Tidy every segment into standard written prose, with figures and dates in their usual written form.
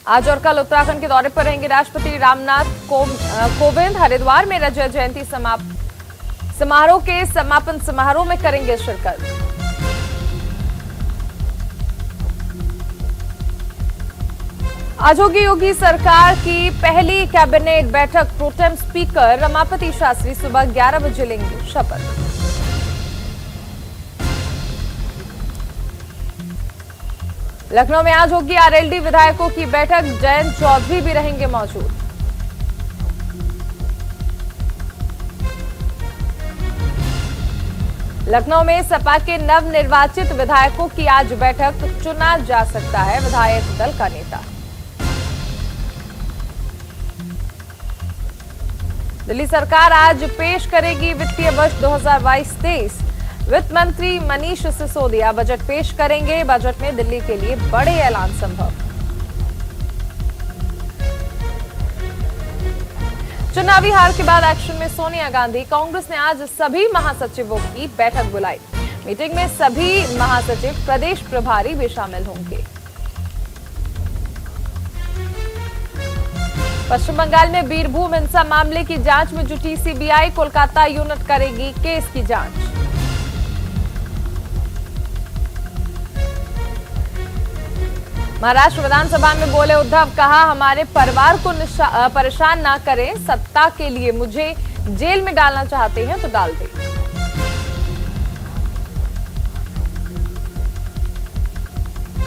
आज और कल उत्तराखंड के दौरे पर रहेंगे राष्ट्रपति रामनाथ कोविंद। हरिद्वार में रजत जयंती समारोह के समापन समारोह में करेंगे शिरकत। आज होगी योगी सरकार की पहली कैबिनेट बैठक। प्रोटेम स्पीकर रमापति शास्त्री सुबह 11 बजे लेंगे शपथ। लखनऊ में आज होगी आरएलडी विधायकों की बैठक। जयंत चौधरी भी रहेंगे मौजूद। लखनऊ में सपा के नवनिर्वाचित विधायकों की आज बैठक। चुना जा सकता है विधायक दल का नेता। दिल्ली सरकार आज पेश करेगी वित्तीय वर्ष 2022-23। वित्त मंत्री मनीष सिसोदिया बजट पेश करेंगे। बजट में दिल्ली के लिए बड़े ऐलान संभव। चुनावी हार के बाद एक्शन में सोनिया गांधी। कांग्रेस ने आज सभी महासचिवों की बैठक बुलाई। मीटिंग में सभी महासचिव प्रदेश प्रभारी भी शामिल होंगे। पश्चिम बंगाल में बीरभूम हिंसा मामले की जांच में जुटी सीबीआई। कोलकाता यूनिट करेगी केस की जांच। महाराष्ट्र विधानसभा में बोले उद्धव, कहा हमारे परिवार को परेशान ना करें। सत्ता के लिए मुझे जेल में डालना चाहते हैं तो डाल दें।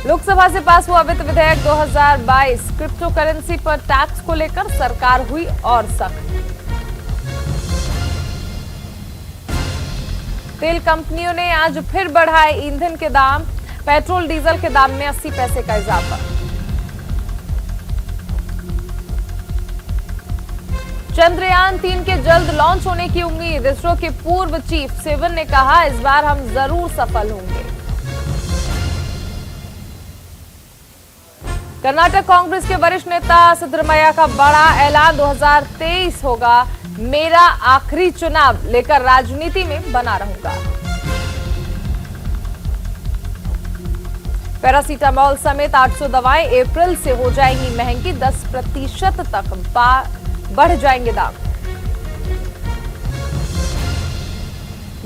लोकसभा से पास हुआ वित्त विधेयक 2022। क्रिप्टो करेंसी पर टैक्स को लेकर सरकार हुई और सख्त। तेल कंपनियों ने आज फिर बढ़ाए ईंधन के दाम। पेट्रोल डीजल के दाम में 80 पैसे का इजाफा। चंद्रयान 3 के जल्द लॉन्च होने की उम्मीद। इसरो के पूर्व चीफ सिवन ने कहा, इस बार हम जरूर सफल होंगे। कर्नाटक कांग्रेस के वरिष्ठ नेता सिद्धरमैया का बड़ा ऐलान। 2023 होगा मेरा आखिरी चुनाव, लेकर राजनीति में बना रहूंगा। पैरासीटामोल समेत 800 दवाएं अप्रैल से हो जाएंगी महंगी। 10% तक बढ़ जाएंगे दाम।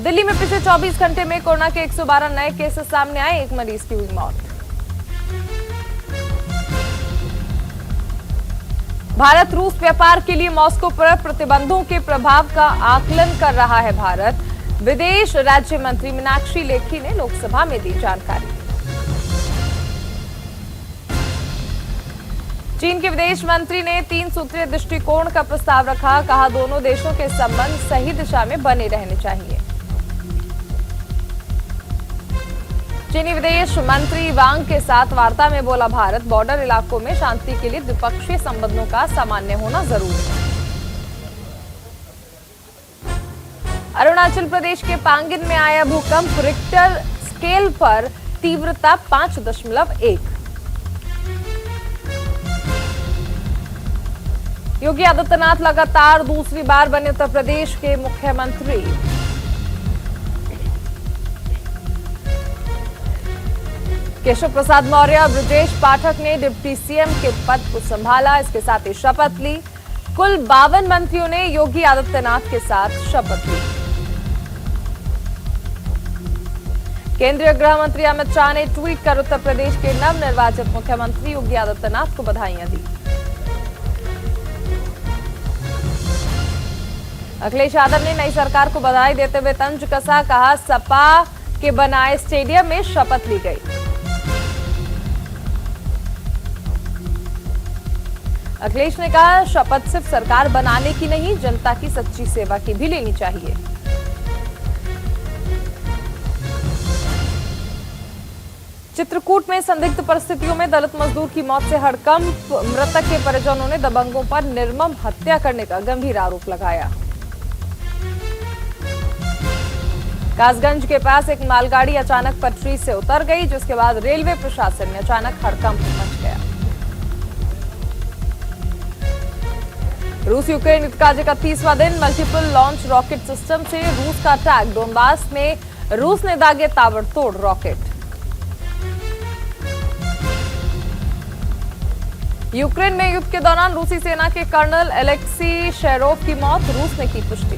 दिल्ली में पिछले 24 घंटे में कोरोना के 112 नए केसेस सामने आए। एक मरीज की हुई मौत। भारत रूस व्यापार के लिए मॉस्को पर प्रतिबंधों के प्रभाव का आकलन कर रहा है भारत। विदेश राज्य मंत्री मीनाक्षी लेखी ने लोकसभा में दी जानकारी। चीन के विदेश मंत्री ने 3 सूत्रीय दृष्टिकोण का प्रस्ताव रखा। कहा, दोनों देशों के संबंध सही दिशा में बने रहने चाहिए। चीनी विदेश मंत्री वांग के साथ वार्ता में बोला, भारत बॉर्डर इलाकों में शांति के लिए द्विपक्षीय संबंधों का सामान्य होना जरूरी है। अरुणाचल प्रदेश के पांगिन में आया भूकंप। रिक्टर स्केल पर तीव्रता 5.1। योगी आदित्यनाथ लगातार दूसरी बार बने उत्तर प्रदेश के मुख्यमंत्री। केशव प्रसाद मौर्य और ब्रजेश पाठक ने डिप्टी सीएम के पद को संभाला। इसके साथ ही शपथ ली। कुल 52 मंत्रियों ने योगी आदित्यनाथ के साथ शपथ ली। केंद्रीय गृह मंत्री अमित शाह ने ट्वीट कर उत्तर प्रदेश के नवनिर्वाचित मुख्यमंत्री योगी आदित्यनाथ को बधाइयां दी। अखिलेश यादव ने नई सरकार को बधाई देते हुए तंज कसा। कहा, सपा के बनाए स्टेडियम में शपथ ली गई। अखिलेश ने कहा, शपथ सिर्फ सरकार बनाने की नहीं, जनता की सच्ची सेवा की भी लेनी चाहिए। चित्रकूट में संदिग्ध परिस्थितियों में दलित मजदूर की मौत से हड़कंप। मृतक के परिजनों ने दबंगों पर निर्मम हत्या करने का गंभीर आरोप लगाया। कासगंज के पास एक मालगाड़ी अचानक पटरी से उतर गई, जिसके बाद रेलवे प्रशासन में अचानक हड़कंप मच गया। रूस यूक्रेन युद्ध का आज 31वां दिन। मल्टीपल लॉन्च रॉकेट सिस्टम से रूस का अटैक। डोनबास में रूस ने दागे ताबड़तोड़ रॉकेट। यूक्रेन में युद्ध के दौरान रूसी सेना के कर्नल एलेक्सी शेरोव की मौत, रूस ने की पुष्टि।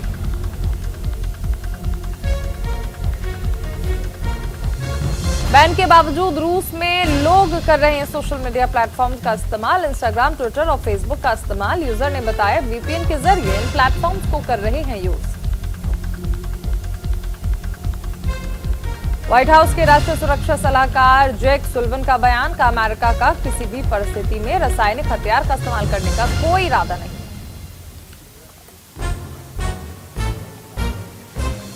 बैन के बावजूद रूस में लोग कर रहे हैं सोशल मीडिया प्लेटफॉर्म्स का इस्तेमाल। इंस्टाग्राम, ट्विटर और फेसबुक का इस्तेमाल। यूजर ने बताया वीपीएन के जरिए इन प्लेटफॉर्म्स को कर रहे हैं यूज। व्हाइट हाउस के राष्ट्रीय सुरक्षा सलाहकार जैक सुलिवन का बयान का अमेरिका का किसी भी परिस्थिति में रासायनिक हथियार का इस्तेमाल करने का कोई इरादा नहीं।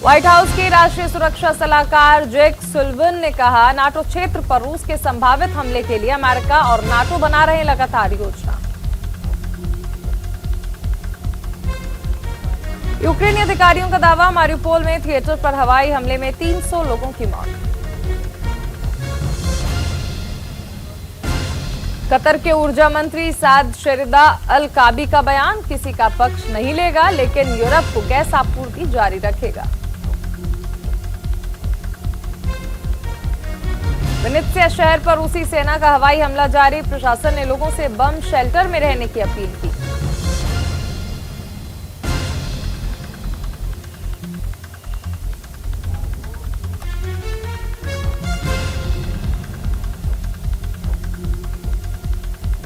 व्हाइट हाउस के राष्ट्रीय सुरक्षा सलाहकार जैक सुलिवन ने कहा, नाटो क्षेत्र पर रूस के संभावित हमले के लिए अमेरिका और नाटो बना रहे हैं लगातार योजना। यूक्रेनी अधिकारियों का दावा, मारिउपोल में थिएटर पर हवाई हमले में 300 लोगों की मौत। कतर के ऊर्जा मंत्री साद शेरिदा अल काबी का बयान, किसी का पक्ष नहीं लेगा लेकिन यूरोप को गैस आपूर्ति जारी रखेगा। वेनेत्सिया शहर पर रूसी सेना का हवाई हमला जारी, प्रशासन ने लोगों से बम शेल्टर में रहने की अपील की।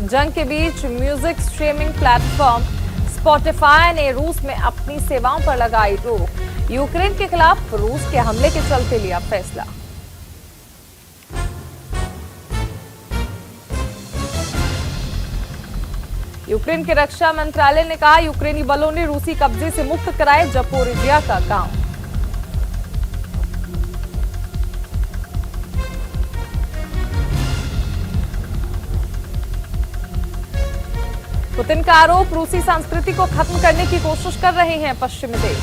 जंग के बीच म्यूजिक स्ट्रीमिंग प्लेटफॉर्म स्पॉटिफाई ने रूस में अपनी सेवाओं पर लगाई रोक। यूक्रेन के खिलाफ रूस के हमले के चलते लिया फैसला। यूक्रेन के रक्षा मंत्रालय ने कहा, यूक्रेनी बलों ने रूसी कब्जे से मुक्त कराए जपोरिजिया का गांव। पुतिन का आरोप, रूसी संस्कृति को खत्म करने की कोशिश कर रहे हैं पश्चिमी देश।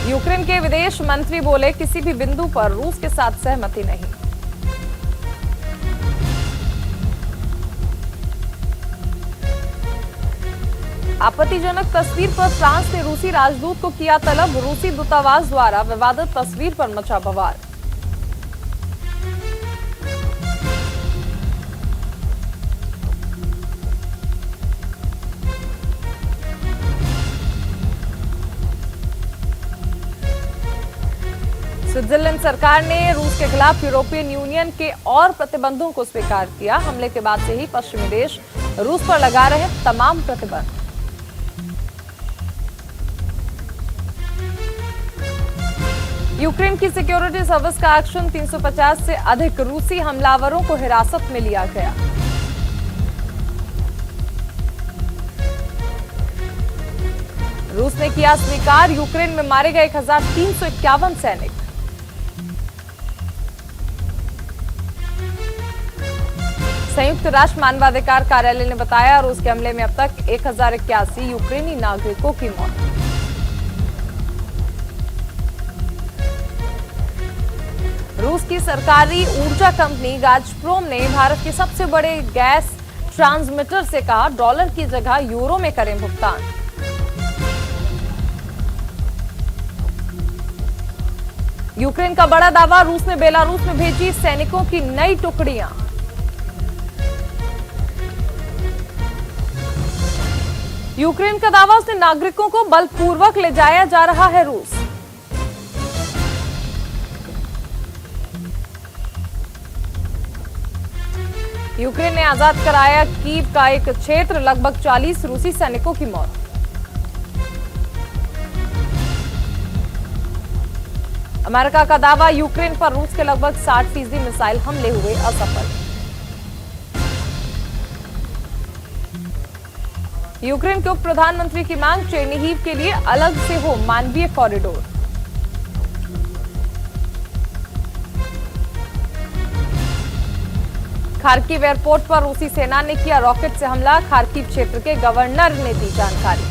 यूक्रेन के विदेश मंत्री बोले, किसी भी बिंदु पर रूस के साथ सहमति नहीं। आपत्तिजनक तस्वीर पर फ्रांस ने रूसी राजदूत को किया तलब, रूसी दूतावास द्वारा विवादित तस्वीर पर मचा बवाल। स्विट्जरलैंड सरकार ने रूस के खिलाफ यूरोपियन यूनियन के और प्रतिबंधों को स्वीकार किया। हमले के बाद से ही पश्चिमी देश रूस पर लगा रहे तमाम प्रतिबंध। यूक्रेन की सिक्योरिटी सर्विस का एक्शन, 350 से अधिक रूसी हमलावरों को हिरासत में लिया गया। रूस ने किया स्वीकार, यूक्रेन में मारे गए 1351 सैनिक। संयुक्त राष्ट्र मानवाधिकार कार्यालय ने बताया, रूस के हमले में अब तक 1081 यूक्रेनी नागरिकों की मौत। रूस की सरकारी ऊर्जा कंपनी गाज़प्रोम ने भारत के सबसे बड़े गैस ट्रांसमीटर से कहा, डॉलर की जगह यूरो में करें भुगतान। यूक्रेन का बड़ा दावा, रूस ने बेलारूस में भेजी सैनिकों की नई टुकड़ियां। यूक्रेन का दावा, उसने नागरिकों को बलपूर्वक ले जाया जा रहा है रूस। यूक्रेन ने आजाद कराया कीव का एक क्षेत्र, लगभग 40 रूसी सैनिकों की मौत। अमेरिका का दावा, यूक्रेन पर रूस के लगभग 60% मिसाइल हमले हुए असफल। यूक्रेन के उप प्रधानमंत्री की मांग, चेरनिहिव के लिए अलग से हो मानवीय कॉरिडोर। खार्किव एयरपोर्ट पर रूसी सेना ने किया रॉकेट से हमला, खार्किव क्षेत्र के गवर्नर ने दी जानकारी।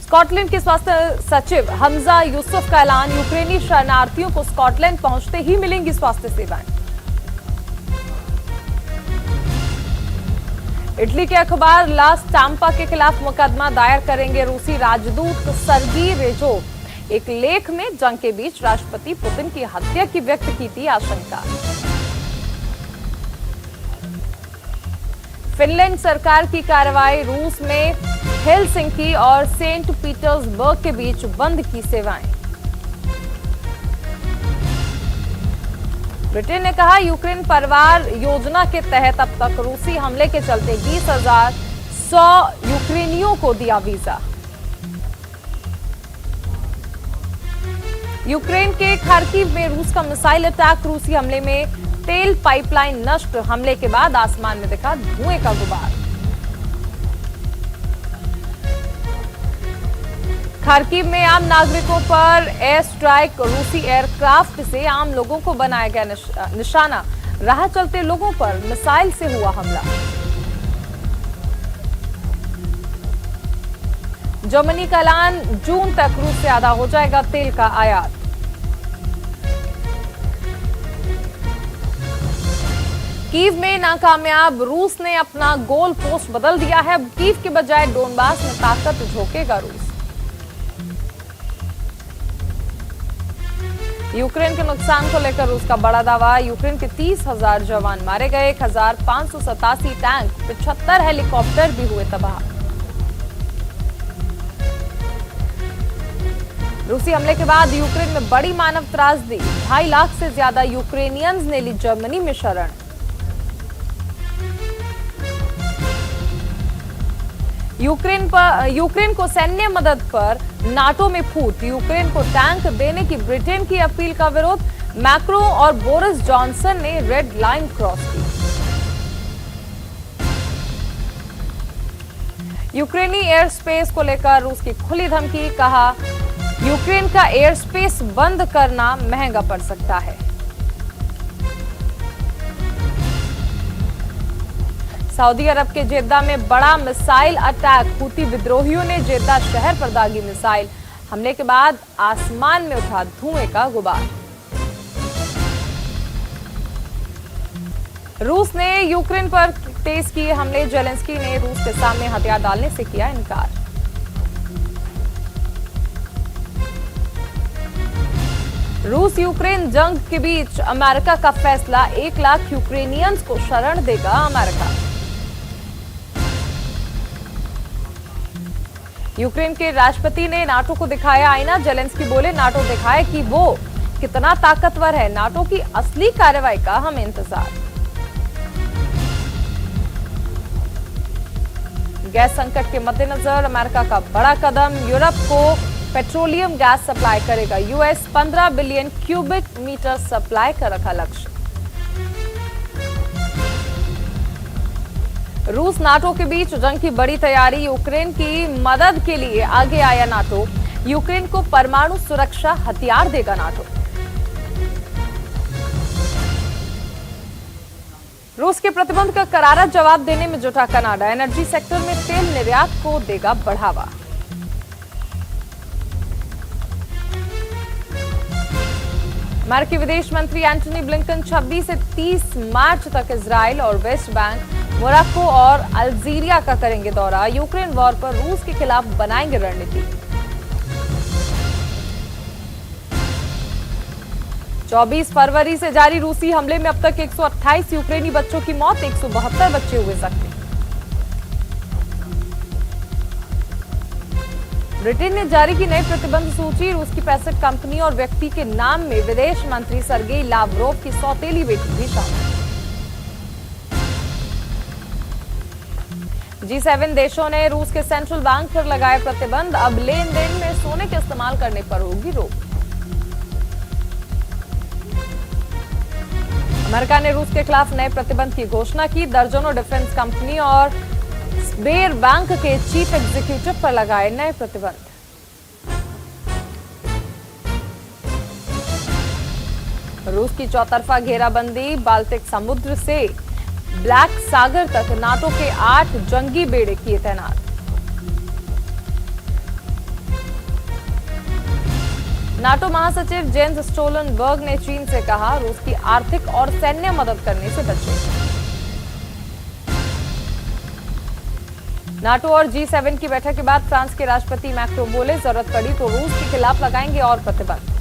स्कॉटलैंड के स्वास्थ्य सचिव हमजा यूसुफ का ऐलान, यूक्रेनी शरणार्थियों को स्कॉटलैंड पहुंचते ही मिलेंगी स्वास्थ्य सेवाएं। इटली के अखबार ला स्टाम्पा के खिलाफ मुकदमा दायर करेंगे रूसी राजदूत सर्गी रेजोव। एक लेख में जंग के बीच राष्ट्रपति पुतिन की हत्या की व्यक्त की थी आशंका। फिनलैंड सरकार की कार्रवाई, रूस में हेलसिंकी और सेंट पीटर्सबर्ग के बीच बंद की सेवाएं। ब्रिटेन ने कहा यूक्रेन परिवार योजना के तहत अब तक रूसी हमले के चलते 20,100 यूक्रेनियों को दिया वीजा। यूक्रेन के खार्किव में रूस का मिसाइल अटैक, रूसी हमले में तेल पाइपलाइन नष्ट, हमले के बाद आसमान में दिखा धुएं का गुबार। खार्किव में आम नागरिकों पर एयर स्ट्राइक, रूसी एयरक्राफ्ट से आम लोगों को बनाया गया निशाना, राह चलते लोगों पर मिसाइल से हुआ हमला। जर्मनी का ऐलान, जून तक रूस से आधा हो जाएगा तेल का आयात। कीव में नाकामयाब, रूस ने अपना गोल पोस्ट बदल दिया है। कीव के बजाय डोनबास में ताकत झोंकेगा रूस। यूक्रेन के नुकसान को लेकर रूस का बड़ा दावा, यूक्रेन के 30,000 जवान मारे गए, 1,587 टैंक, 75 हेलीकॉप्टर भी हुए तबाह। रूसी हमले के बाद यूक्रेन में बड़ी मानव त्रासदी, 2.5 लाख से ज्यादा यूक्रेनियंस ने ली जर्मनी में शरण। यूक्रेन को सैन्य मदद पर नाटो में फूट, यूक्रेन को टैंक देने की ब्रिटेन की अपील का विरोध, मैक्रो और बोरिस जॉनसन ने रेड लाइन क्रॉस की। यूक्रेनी एयर स्पेस को लेकर रूस की खुली धमकी, कहा यूक्रेन का एयर स्पेस बंद करना महंगा पड़ सकता है। सऊदी अरब के जेद्दा में बड़ा मिसाइल अटैक, हूती विद्रोहियों ने जेद्दा शहर पर दागी मिसाइल, हमले के बाद आसमान में उठा धुएं का गुबार। रूस ने यूक्रेन पर तेज किए हमले, जेलेंस्की ने रूस के सामने हथियार डालने से किया इनकार। रूस यूक्रेन जंग के बीच अमेरिका का फैसला, 1 लाख यूक्रेनियंस को शरण देगा अमेरिका। यूक्रेन के राष्ट्रपति ने नाटो को दिखाया आईना, जेलेंस्की बोले नाटो दिखाए कि वो कितना ताकतवर है, नाटो की असली कार्रवाई का हमें इंतजार। गैस संकट के मद्देनजर अमेरिका का बड़ा कदम, यूरोप को पेट्रोलियम गैस सप्लाई करेगा US, 15 billion cubic metre supply का रखा लक्ष्य। रूस नाटो के बीच जंग की बड़ी तैयारी, यूक्रेन की मदद के लिए आगे आया नाटो, यूक्रेन को परमाणु सुरक्षा हथियार देगा नाटो। रूस के प्रतिबंध का करारा जवाब देने में जुटा कनाडा, एनर्जी सेक्टर में तेल निर्यात को देगा बढ़ावा। अमेरिकी विदेश मंत्री एंटनी ब्लिंकन 26 से 30 मार्च तक इजराइल और वेस्ट बैंक, मोरक्को और अल्जीरिया का करेंगे दौरा, यूक्रेन वॉर पर रूस के खिलाफ बनाएंगे रणनीति। 24 फरवरी से जारी रूसी हमले में अब तक 128 यूक्रेनी बच्चों की मौत, 172 बच्चे हुए जख्मी। ब्रिटेन ने जारी की नई प्रतिबंध सूची, रूस की 65 कंपनी और व्यक्ति के नाम में विदेश मंत्री सर्गेई लावरोव की सौतेली बेटी भी शामिल। G7 देशों ने रूस के सेंट्रल बैंक पर लगाए प्रतिबंध, अब लेन देन में सोने के इस्तेमाल करने पर होगी रोक। अमेरिका ने रूस के खिलाफ नए प्रतिबंध की घोषणा की, दर्जनों डिफेंस कंपनी और स्बेर बैंक के चीफ एग्जीक्यूटिव पर लगाए नए प्रतिबंध। रूस की चौतरफा घेराबंदी, बाल्टिक समुद्र से ब्लैक सागर तक नाटो के 8 जंगी बेड़े किए तैनात। नाटो महासचिव जेन्स स्टोलनबर्ग ने चीन से कहा रूस की आर्थिक और सैन्य मदद करने से बचे। नाटो और G7 की बैठक के बाद फ्रांस के राष्ट्रपति मैक्रों बोले, जरूरत पड़ी तो रूस के खिलाफ लगाएंगे और प्रतिबंध।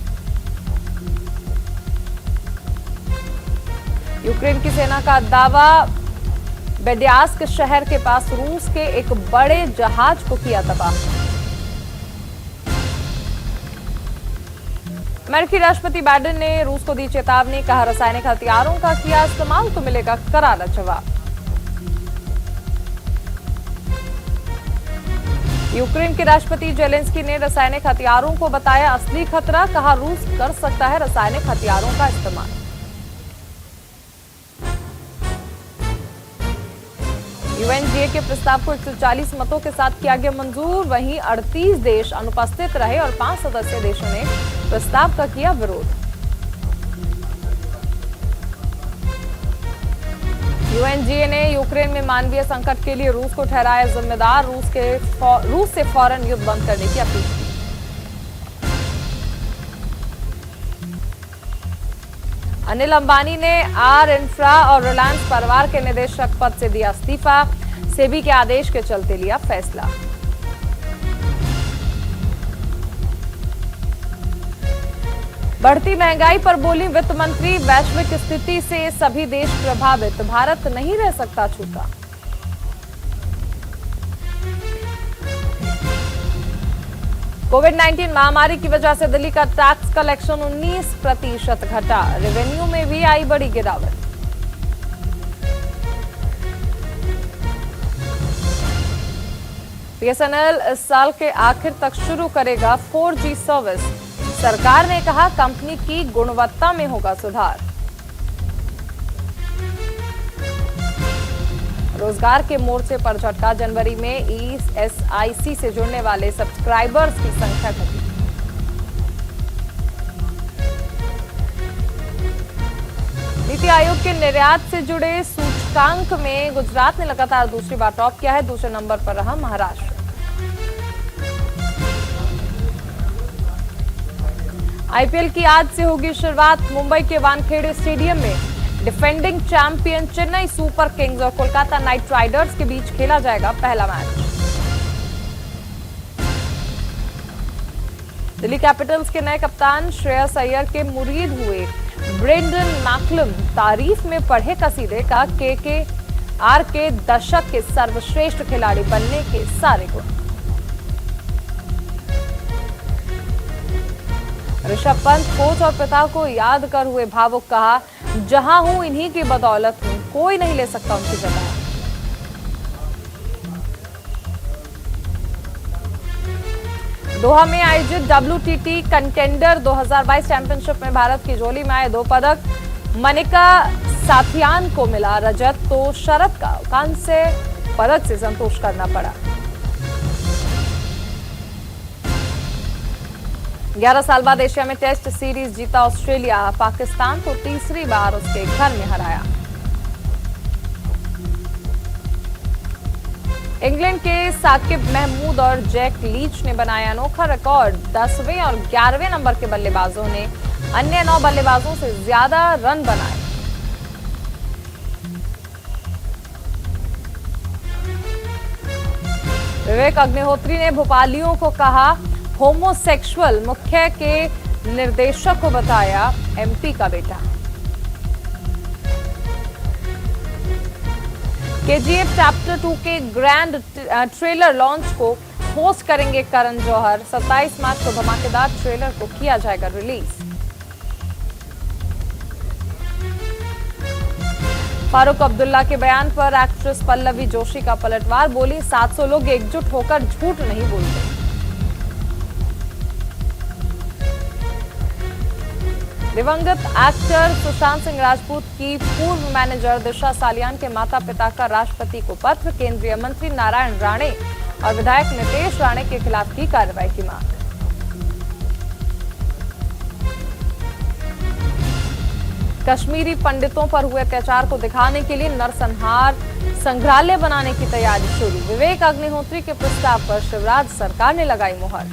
यूक्रेन की सेना का दावा, बेड्यास्क शहर के पास रूस के एक बड़े जहाज को किया तबाह। अमेरिकी राष्ट्रपति बाइडेन ने रूस को दी चेतावनी, कहा रासायनिक हथियारों का किया इस्तेमाल तो मिलेगा करारा जवाब। यूक्रेन के राष्ट्रपति जेलेंस्की ने रासायनिक हथियारों को बताया असली खतरा, कहा रूस कर सकता है रासायनिक हथियारों का इस्तेमाल। यूएनजीए के प्रस्ताव को 140 मतों के साथ किया गया मंजूर, वहीं 38 देश अनुपस्थित रहे और 5 सदस्य देशों ने प्रस्ताव का किया विरोध। यूएनजीए ने यूक्रेन में मानवीय संकट के लिए रूस को ठहराया जिम्मेदार, रूस से फौरन युद्ध बंद करने की अपील की। अनिल अंबानी ने आर इंफ्रा और रिलायंस परिवार के निदेशक पद से दिया इस्तीफा, सेबी के आदेश के चलते लिया फैसला। बढ़ती महंगाई पर बोली वित्त मंत्री, वैश्विक स्थिति से सभी देश प्रभावित, भारत नहीं रह सकता छूटा। कोविड-19 महामारी की वजह से दिल्ली का टैक्स कलेक्शन 19% घटा, रेवेन्यू में भी आई बड़ी गिरावट। बीएसएनएल इस साल के आखिर तक शुरू करेगा 4G सर्विस, सरकार ने कहा कंपनी की गुणवत्ता में होगा सुधार। रोजगार के मोर्चे पर झटका, जनवरी में ईएसआईसी से जुड़ने वाले सब्सक्राइबर्स की संख्या घटी। नीति आयोग के निर्यात से जुड़े सूचकांक में गुजरात ने लगातार दूसरी बार टॉप किया है, दूसरे नंबर पर रहा महाराष्ट्र। आईपीएल की आज से होगी शुरुआत, मुंबई के वानखेड़े स्टेडियम में defending champion Chennai super Kings और कोलकाता नाइट राइडर्स के बीच खेला जाएगा पहला मैच। दिल्ली कैपिटल्स के नए कप्तान श्रेयस अय्यर के मुरीद हुए ब्रेंडन मैकलम तारीफ में पढ़े कसीदे का केकेआर के दशक के सर्वश्रेष्ठ खिलाड़ी बनने के सारे गुण। ऋषभ पंत कोच और पिता को याद कर हुए भावुक, कहा जहां हूं इन्हीं की बदौलत हूं, कोई नहीं ले सकता उनकी जगह। दोहा में आयोजित WTT कंटेंडर 2022 चैंपियनशिप में भारत की झोली में आए 2 पदक, मनिका साथियान को मिला रजत, तो शरद का कांस्य पदक से संतोष करना पड़ा। 11 साल बाद एशिया में टेस्ट सीरीज जीता ऑस्ट्रेलिया, पाकिस्तान को तीसरी बार उसके घर में हराया। इंग्लैंड के साकिब महमूद और जैक लीच ने बनाया अनोखा रिकॉर्ड, 10वें और 11वें नंबर के बल्लेबाजों ने अन्य 9 बल्लेबाजों से ज्यादा रन बनाए। विवेक अग्निहोत्री ने भोपालियों को कहा होमोसेक्सुअल, मुख्य के निर्देशक को बताया एमपी का बेटा। केजीएफ चैप्टर 2 के ग्रैंड ट्रेलर लॉन्च को होस्ट करेंगे करण जौहर, 27 मार्च को धमाकेदार ट्रेलर को किया जाएगा रिलीज। फारूक अब्दुल्ला के बयान पर एक्ट्रेस पल्लवी जोशी का पलटवार, बोली 700 लोग एकजुट होकर झूठ नहीं बोलते। दिवंगत एक्टर सुशांत सिंह राजपूत की पूर्व मैनेजर दिशा सालियान के माता पिता का राष्ट्रपति को पत्र, केंद्रीय मंत्री नारायण राणे और विधायक नितेश राणे के खिलाफ की कार्रवाई की मांग। कश्मीरी पंडितों पर हुए अत्याचार को दिखाने के लिए नरसंहार संग्रहालय बनाने की तैयारी शुरू, विवेक अग्निहोत्री के प्रस्ताव पर शिवराज सरकार ने लगाई मुहर।